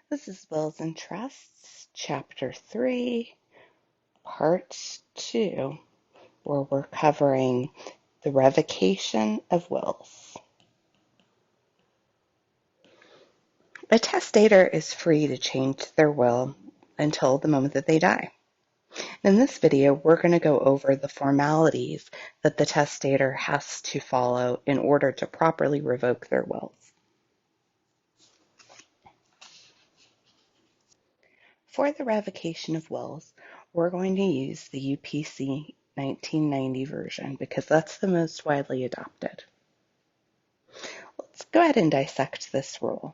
This is Wills and Trusts, Chapter 3, Part 2, where we're covering the Revocation of Wills. A testator is free to change their will until the moment that they die. In this video, we're going to go over the formalities that the testator has to follow in order to properly revoke their wills. For the revocation of wills, we're going to use the UPC 1990 version because that's the most widely adopted. Let's go ahead and dissect this rule.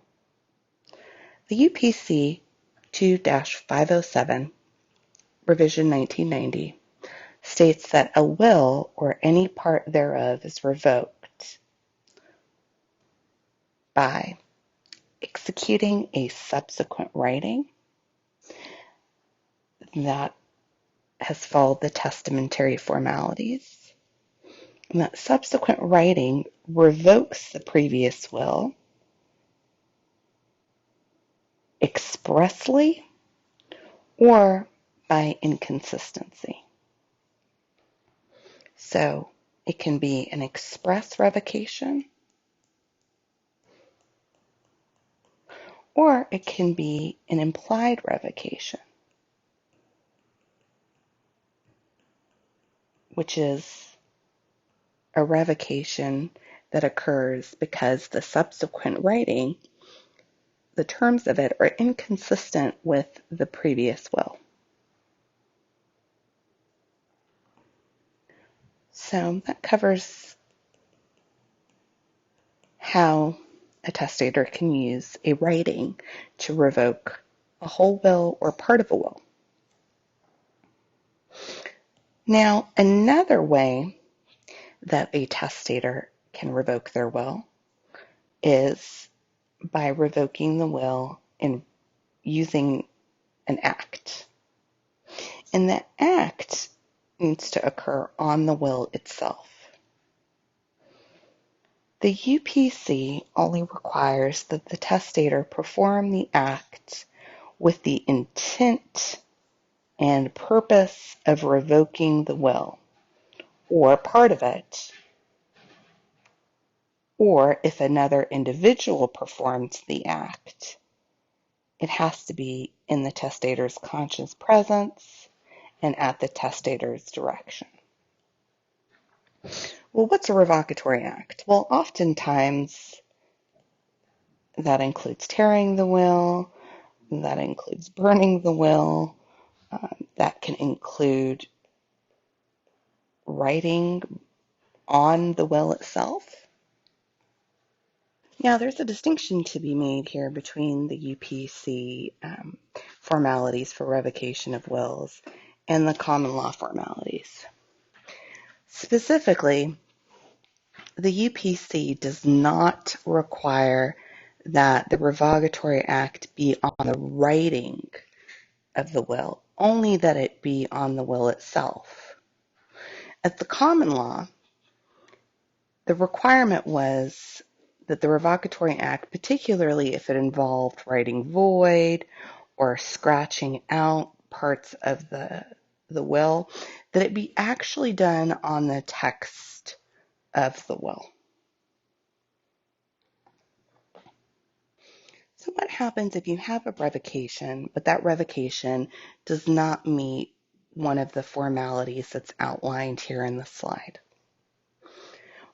The UPC 2-507, revision 1990, states that a will or any part thereof is revoked by executing a subsequent writing that has followed the testamentary formalities. And that subsequent writing revokes the previous will expressly or by inconsistency. So it can be an express revocation or it can be an implied revocation, which is a revocation that occurs because the subsequent writing, the terms of it, are inconsistent with the previous will. So that covers how a testator can use a writing to revoke a whole will or part of a will. Now, another way that a testator can revoke their will is by revoking the will in using an act. And the act needs to occur on the will itself. The UPC only requires that the testator perform the act with the intent and purpose of revoking the will, or part of it, or if another individual performs the act, it has to be in the testator's conscious presence and at the testator's direction. Well, what's a revocatory act? Well, oftentimes that includes tearing the will, that includes burning the will, that can include writing on the will itself. Now, there's a distinction to be made here between the UPC formalities for revocation of wills and the common law formalities. Specifically, the UPC does not require that the revocatory act be on the writing of the will, only that it be on the will itself. At the common law, the requirement was that the revocatory act, particularly if it involved writing void or scratching out parts of the will, that it be actually done on the text of the will. So what happens if you have a revocation, but that revocation does not meet one of the formalities that's outlined here in the slide?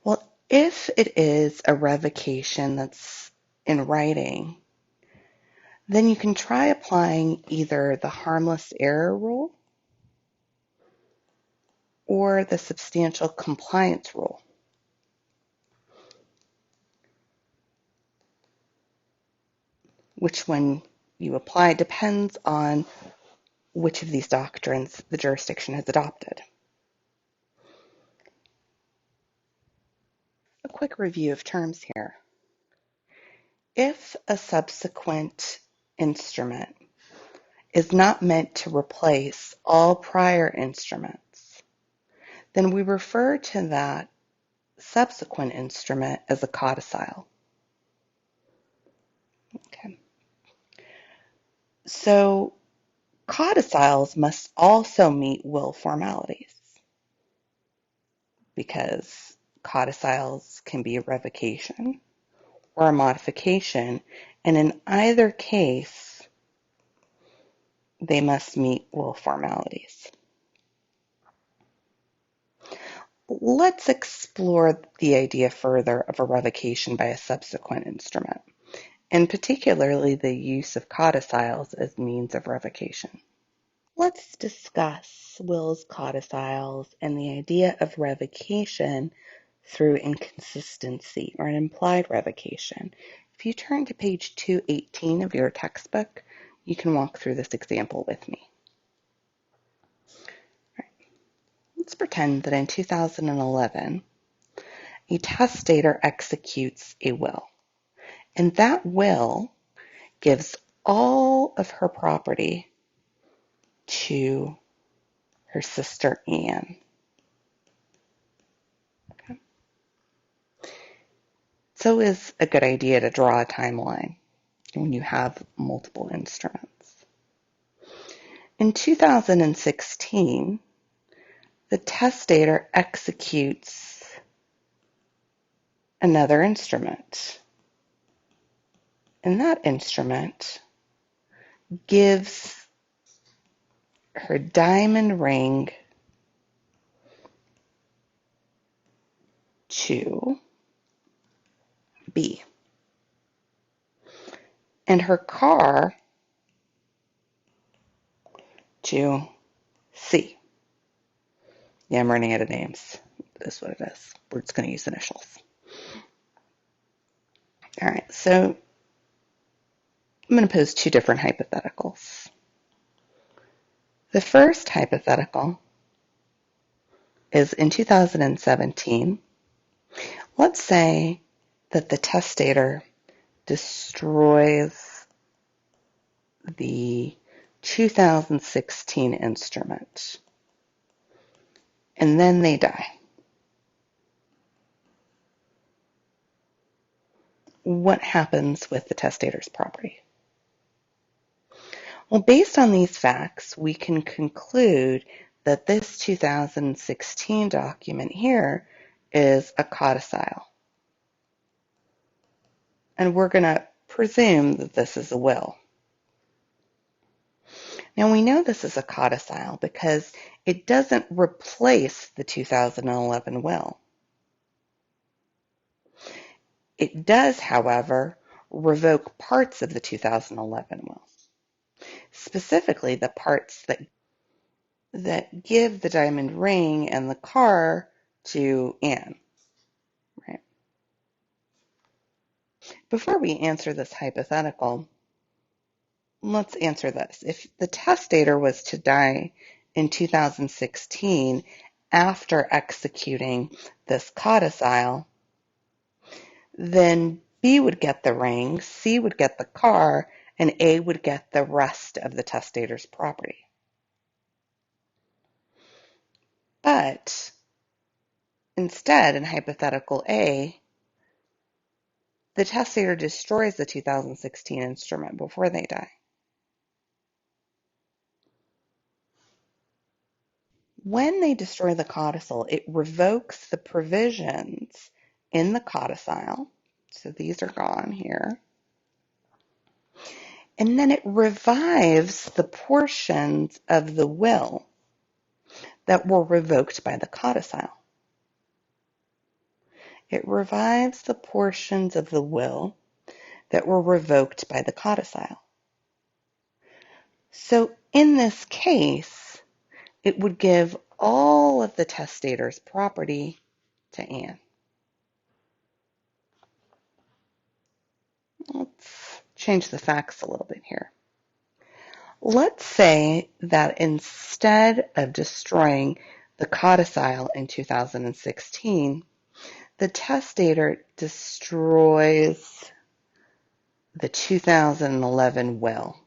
Well, if it is a revocation that's in writing, then you can try applying either the harmless error rule or the substantial compliance rule. Which one you apply depends on which of these doctrines the jurisdiction has adopted. A quick review of terms here. If a subsequent instrument is not meant to replace all prior instruments, then we refer to that subsequent instrument as a codicile. Okay. So codiciles must also meet will formalities because codiciles can be a revocation or a modification, and in either case, they must meet will formalities. Let's explore the idea further of a revocation by a subsequent instrument, and particularly the use of codiciles as means of revocation. Let's discuss wills, codiciles, and the idea of revocation through inconsistency or an implied revocation. If you turn to page 218 of your textbook, you can walk through this example with me. Let's pretend that in 2011, a testator executes a will, and that will gives all of her property to her sister Anne. Okay. So is a good idea to draw a timeline when you have multiple instruments. In 2016, the testator executes another instrument, and that instrument gives her diamond ring to B, and her car to C. Yeah, I'm running out of names. That's what it is. We're just going to use initials. All right, so I'm going to pose two different hypotheticals. The first hypothetical is in 2017. Let's say that the testator destroys the 2016 instrument, and then they die. What happens with the testator's property? Well, based on these facts, we can conclude that this 2016 document here is a codicile. And we're going to presume that this is a will. Now, we know this is a codicile because it doesn't replace the 2011 will. It does, however, revoke parts of the 2011 will, specifically the parts that give the diamond ring and the car to Anne. Right? Before we answer this hypothetical, let's answer this. If the testator was to die in 2016 after executing this codicile, then B would get the ring, C would get the car, and A would get the rest of the testator's property. But instead, in hypothetical A, the testator destroys the 2016 instrument before they die. When they destroy the codicil, it revokes the provisions in the codicile. So these are gone here. And then it revives the portions of the will that were revoked by the codicile. It revives the portions of the will that were revoked by the codicile. So in this case, it would give all of the testator's property to Anne. Let's change the facts a little bit here. Let's say that instead of destroying the codicile in 2016, the testator destroys the 2011 will,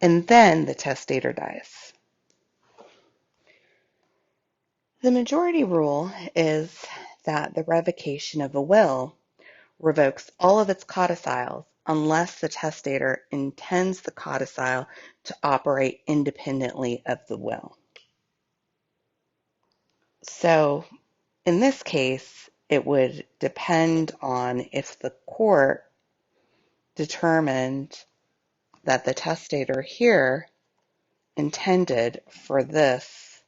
and then the testator dies. The majority rule is that the revocation of a will revokes all of its codiciles unless the testator intends the codicil to operate independently of the will. So in this case, it would depend on if the court determined that the testator here intended for this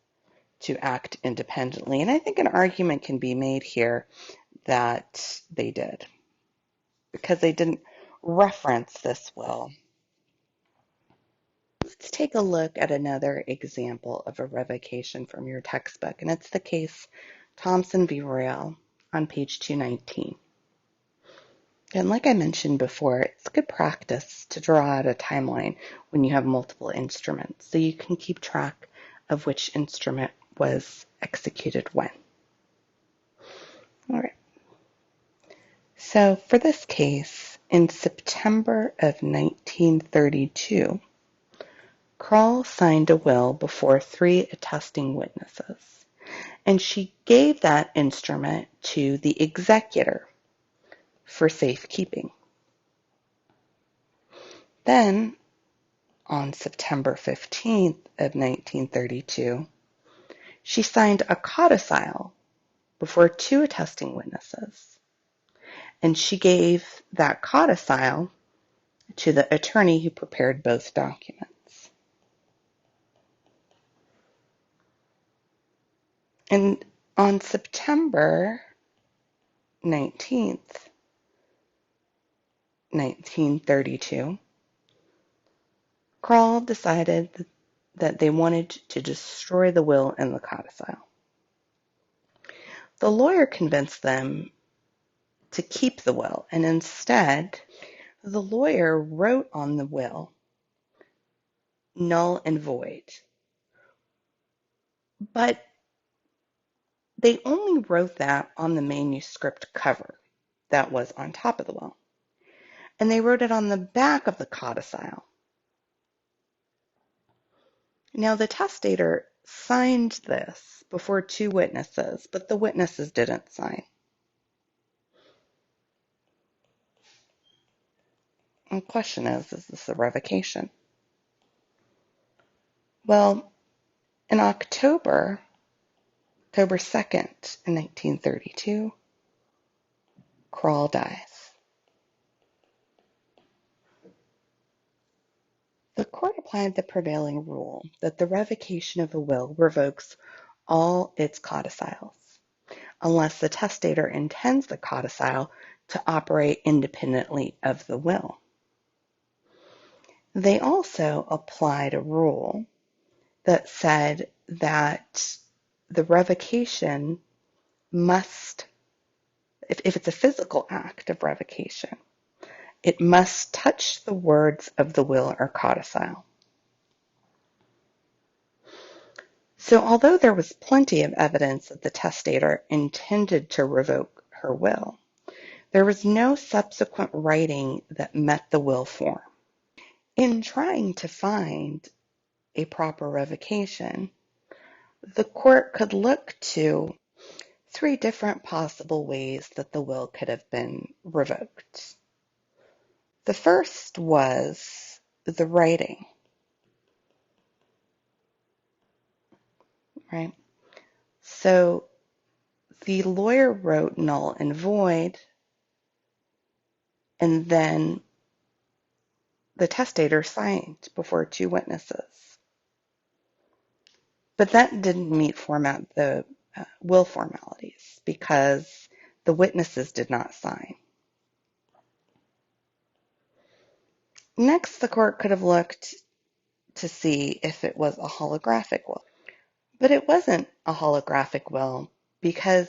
to act independently. And I think an argument can be made here that they did, because they didn't reference this will. Let's take a look at another example of a revocation from your textbook, and it's the case Thompsonville Rail on page 219. And like I mentioned before, it's good practice to draw out a timeline when you have multiple instruments, so you can keep track of which instrument was executed when. All right. So for this case, in September of 1932, Kroll signed a will before 3 attesting witnesses, and she gave that instrument to the executor for safekeeping. Then, on September 15th of 1932, she signed a codicil before 2 attesting witnesses, and she gave that codicil to the attorney who prepared both documents. And on September 19th, 1932, Kroll decided that they wanted to destroy the will and the codicil. The lawyer convinced them to keep the will, and instead, the lawyer wrote on the will, null and void. But they only wrote that on the manuscript cover that was on top of the will. And they wrote it on the back of the codicil. Now, the testator signed this before 2 witnesses, but the witnesses didn't sign. And the question is this a revocation? Well, in October 2nd, in 1932, Kroll dies. The court applied the prevailing rule that the revocation of a will revokes all its codicils, unless the testator intends the codicil to operate independently of the will. They also applied a rule that said that the revocation must, if it's a physical act of revocation, it must touch the words of the will or codicil. So although there was plenty of evidence that the testator intended to revoke her will, there was no subsequent writing that met the will form. In trying to find a proper revocation, the court could look to 3 different possible ways that the will could have been revoked. The first was the writing, right? So the lawyer wrote null and void, and then the testator signed before 2 witnesses. But that didn't meet the will formalities because the witnesses did not sign. Next, the court could have looked to see if it was a holographic will. But it wasn't a holographic will because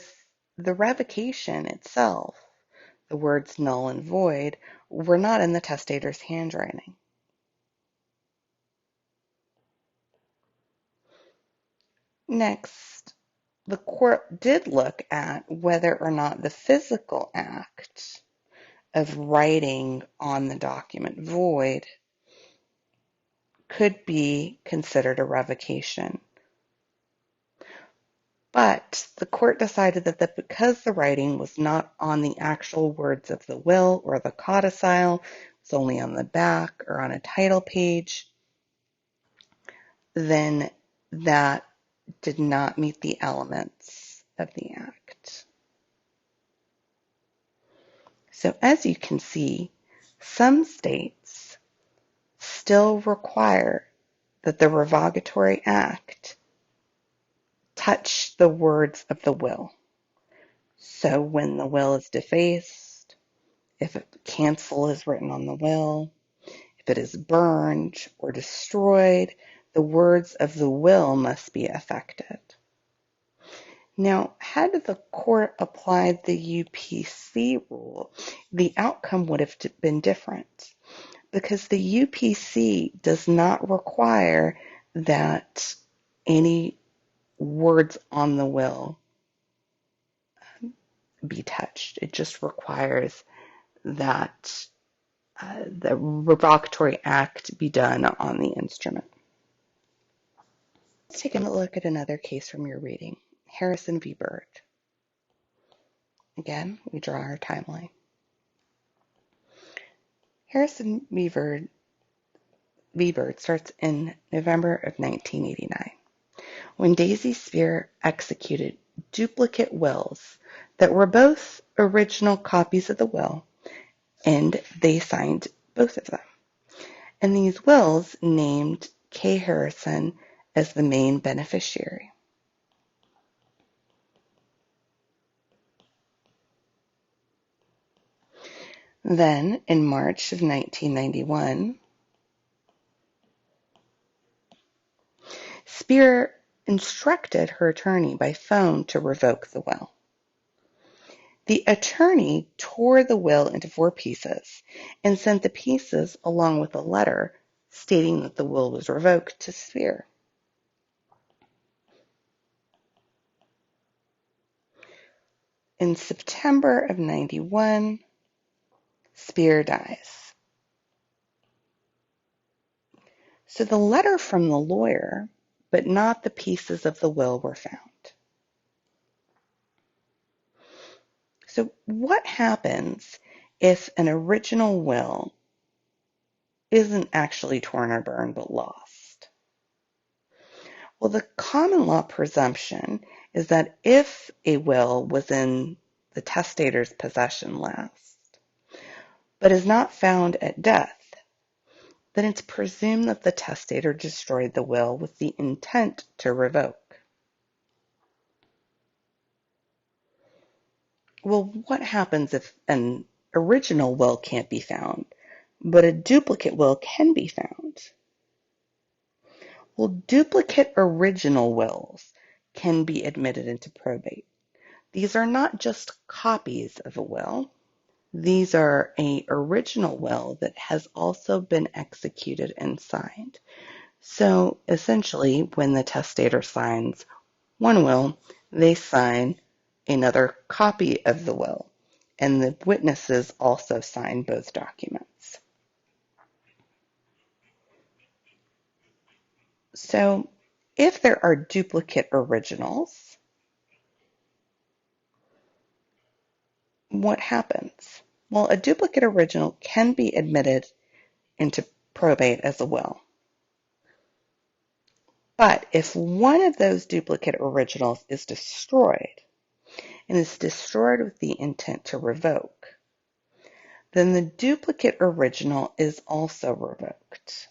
the revocation itself, the words null and void, were not in the testator's handwriting. Next, the court did look at whether or not the physical act of writing on the document void could be considered a revocation. But the court decided that because the writing was not on the actual words of the will or the codicil, it's only on the back or on a title page, then that did not meet the elements of the act. So as you can see, some states still require that the revocatory act touch the words of the will. So when the will is defaced, if cancel is written on the will, if it is burned or destroyed, the words of the will must be affected. Now, had the court applied the UPC rule, the outcome would have been different, because the UPC does not require that any words on the will be touched. It just requires that the revocatory act be done on the instrument. Let's take a look at another case from your reading, Harrison v. Bird. Again, we draw our timeline. Harrison v. Bird starts in November of 1989, when Daisy Spear executed duplicate wills that were both original copies of the will, and they signed both of them. And these wills named Kay Harrison as the main beneficiary. Then, in March of 1991, Spear instructed her attorney by phone to revoke the will. The attorney tore the will into 4 pieces and sent the pieces along with a letter stating that the will was revoked to Spear. In September of 91, Spear dies. So the letter from the lawyer, but not the pieces of the will, were found. So what happens if an original will isn't actually torn or burned but lost? Well, the common law presumption is that if a will was in the testator's possession last, but is not found at death, then it's presumed that the testator destroyed the will with the intent to revoke. Well, what happens if an original will can't be found, but a duplicate will can be found? Well, duplicate original wills can be admitted into probate. These are not just copies of a will. These are an original will that has also been executed and signed. So essentially, when the testator signs one will, they sign another copy of the will, and the witnesses also sign both documents. So if there are duplicate originals, what happens? Well, a duplicate original can be admitted into probate as a will. But if one of those duplicate originals is destroyed, and is destroyed with the intent to revoke, then the duplicate original is also revoked.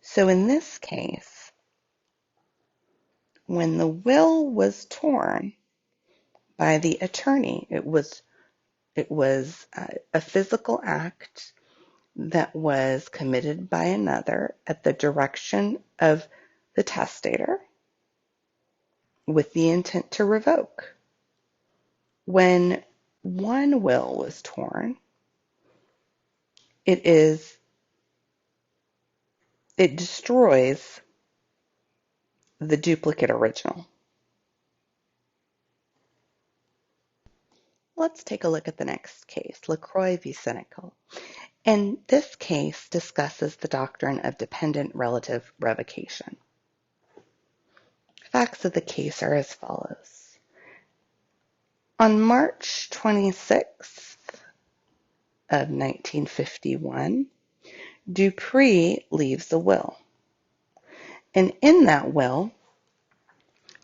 So in this case, when the will was torn by the attorney, it was a physical act that was committed by another at the direction of the testator with the intent to revoke. When one will was torn, it destroys the duplicate original. Let's take a look at the next case, Lacroix v. Cynical. And this case discusses the doctrine of dependent relative revocation. Facts of the case are as follows. On March 26th, of 1951, Dupree leaves a will. And in that will,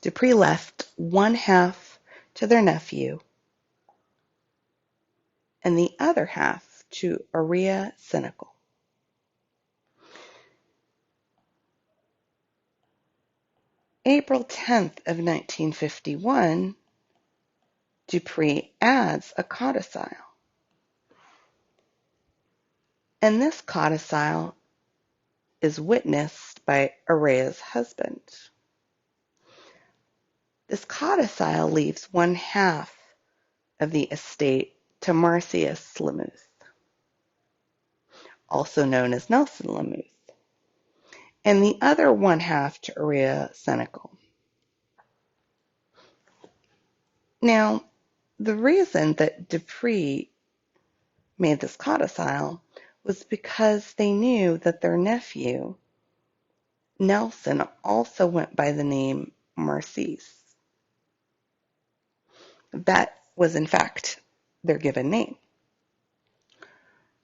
Dupree left one half to their nephew and the other half to Aurea Cynical. April 10th of 1951, Dupree adds a codicil. And this codicil is witnessed by Aurea's husband. This codicil leaves one half of the estate to Marcius Lamuth, also known as Nelson Lamuth, and the other one half to Aurea Cynical. Now, the reason that Dupree made this codicil was because they knew that their nephew, Nelson, also went by the name Marcius. That was, in fact, their given name.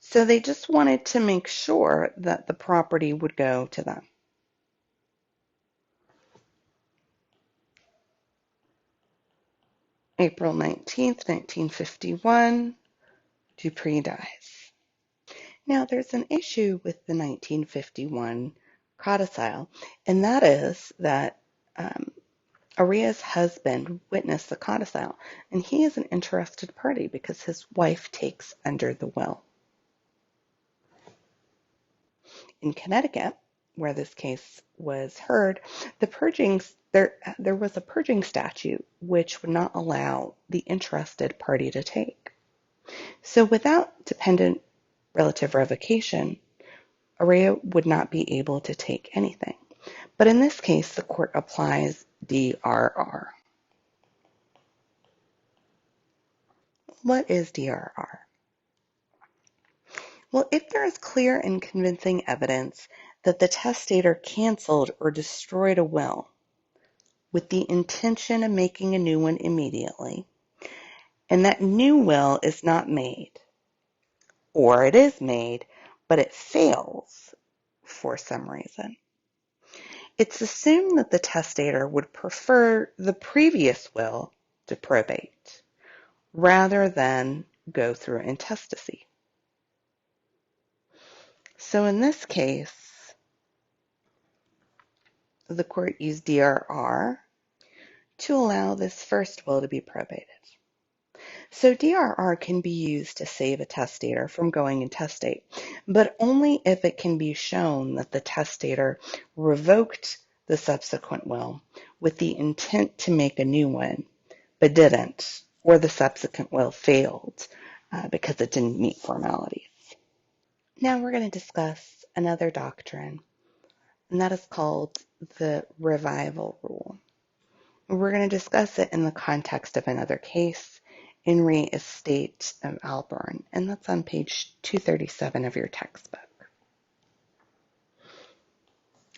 So they just wanted to make sure that the property would go to them. April 19th, 1951, Dupree dies. Now, there's an issue with the 1951 codicil, and that is that Aurea's husband witnessed the codicil, and he is an interested party because his wife takes under the will. In Connecticut, where this case was heard, there was a purging statute which would not allow the interested party to take. So without dependent relative revocation, Aurea would not be able to take anything. But in this case, the court applies DRR. What is DRR? Well, if there is clear and convincing evidence that the testator canceled or destroyed a will with the intention of making a new one immediately, and that new will is not made, or it is made, but it fails for some reason, it's assumed that the testator would prefer the previous will to probate rather than go through intestacy. So in this case, the court used DRR to allow this first will to be probated. So DRR can be used to save a testator from going intestate, but only if it can be shown that the testator revoked the subsequent will with the intent to make a new one, but didn't, or the subsequent will failed because it didn't meet formalities. Now we're going to discuss another doctrine, and that is called the revival rule. We're going to discuss it in the context of another case, In re Estate of Alburn, and that's on page 237 of your textbook.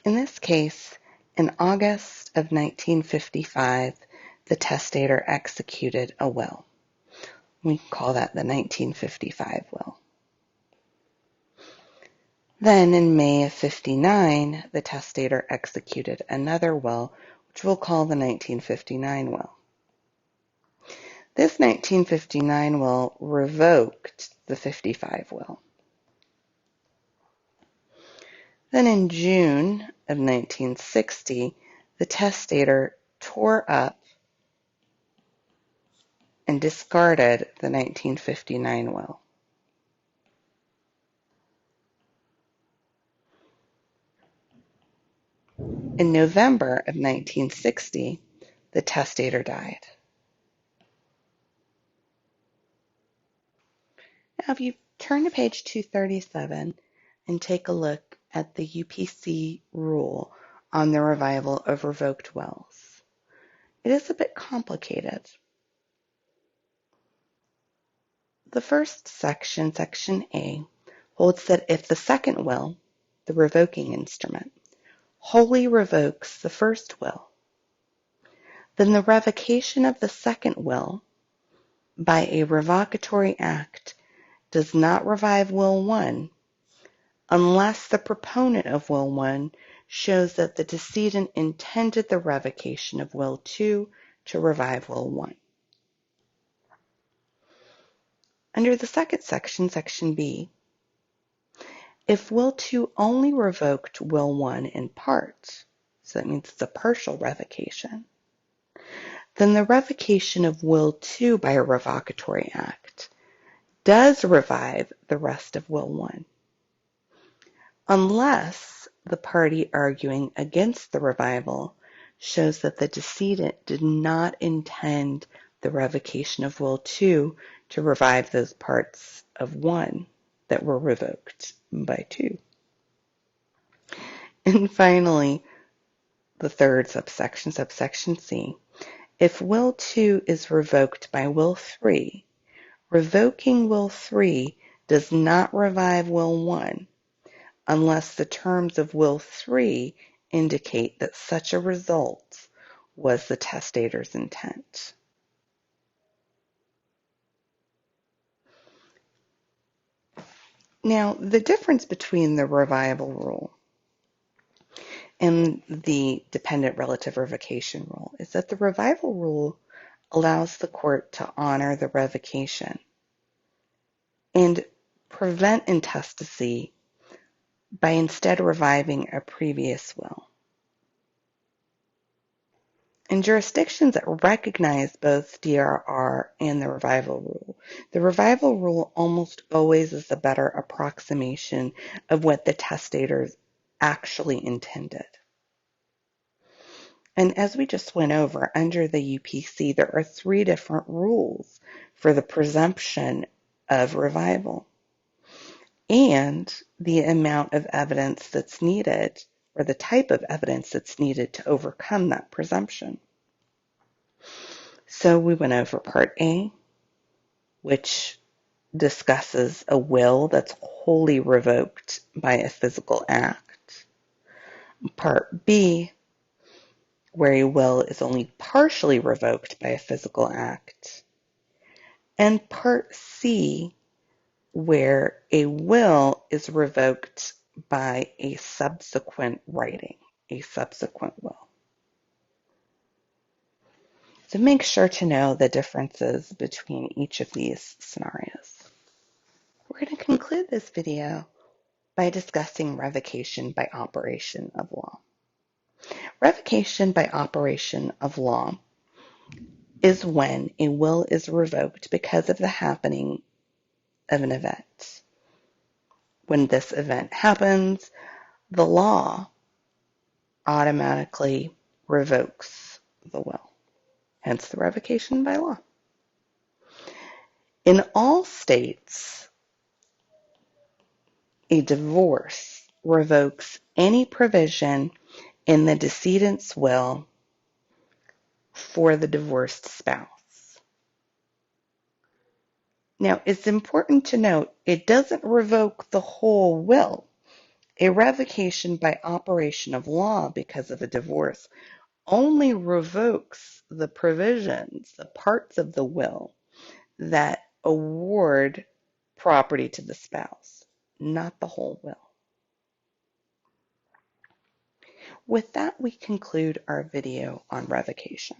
In this case, in August of 1955, the testator executed a will. We call that the 1955 will. Then in May of 59, the testator executed another will, which we'll call the 1959 will. This 1959 will revoked the 55 will. Then in June of 1960, the testator tore up and discarded the 1959 will. In November of 1960, the testator died. Now, if you turn to page 237 and take a look at the UPC rule on the revival of revoked wills, it is a bit complicated. The first section, section A, holds that if the second will, the revoking instrument, wholly revokes the first will, then the revocation of the second will by a revocatory act does not revive Will 1 unless the proponent of Will 1 shows that the decedent intended the revocation of Will 2 to revive Will 1. Under the second section, Section B, if Will 2 only revoked Will 1 in part, so that means it's a partial revocation, then the revocation of Will 2 by a revocatory act does revive the rest of Will 1, unless the party arguing against the revival shows that the decedent did not intend the revocation of Will 2 to revive those parts of 1 that were revoked by 2. And finally, the third subsection, subsection C, if Will 2 is revoked by Will 3, revoking Will 3 does not revive Will 1 unless the terms of Will 3 indicate that such a result was the testator's intent. Now, the difference between the revival rule and the dependent relative revocation rule is that the revival rule allows the court to honor the revocation and prevent intestacy by instead reviving a previous will. In jurisdictions that recognize both DRR and the revival rule almost always is a better approximation of what the testators actually intended. And as we just went over, under the UPC, there are 3 different rules for the presumption of revival and the amount of evidence that's needed, or the type of evidence that's needed to overcome that presumption. So we went over Part A, which discusses a will that's wholly revoked by a physical act. Part B, where a will is only partially revoked by a physical act. And Part C, where a will is revoked by a subsequent writing, a subsequent will. So make sure to know the differences between each of these scenarios. We're going to conclude this video by discussing revocation by operation of law. Revocation by operation of law is when a will is revoked because of the happening of an event. When this event happens, the law automatically revokes the will, hence the revocation by law. In all states, a divorce revokes any provision in the decedent's will for the divorced spouse. Now, it's important to note it doesn't revoke the whole will. A revocation by operation of law because of a divorce only revokes the provisions, the parts of the will that award property to the spouse, not the whole will. With that, we conclude our video on revocation.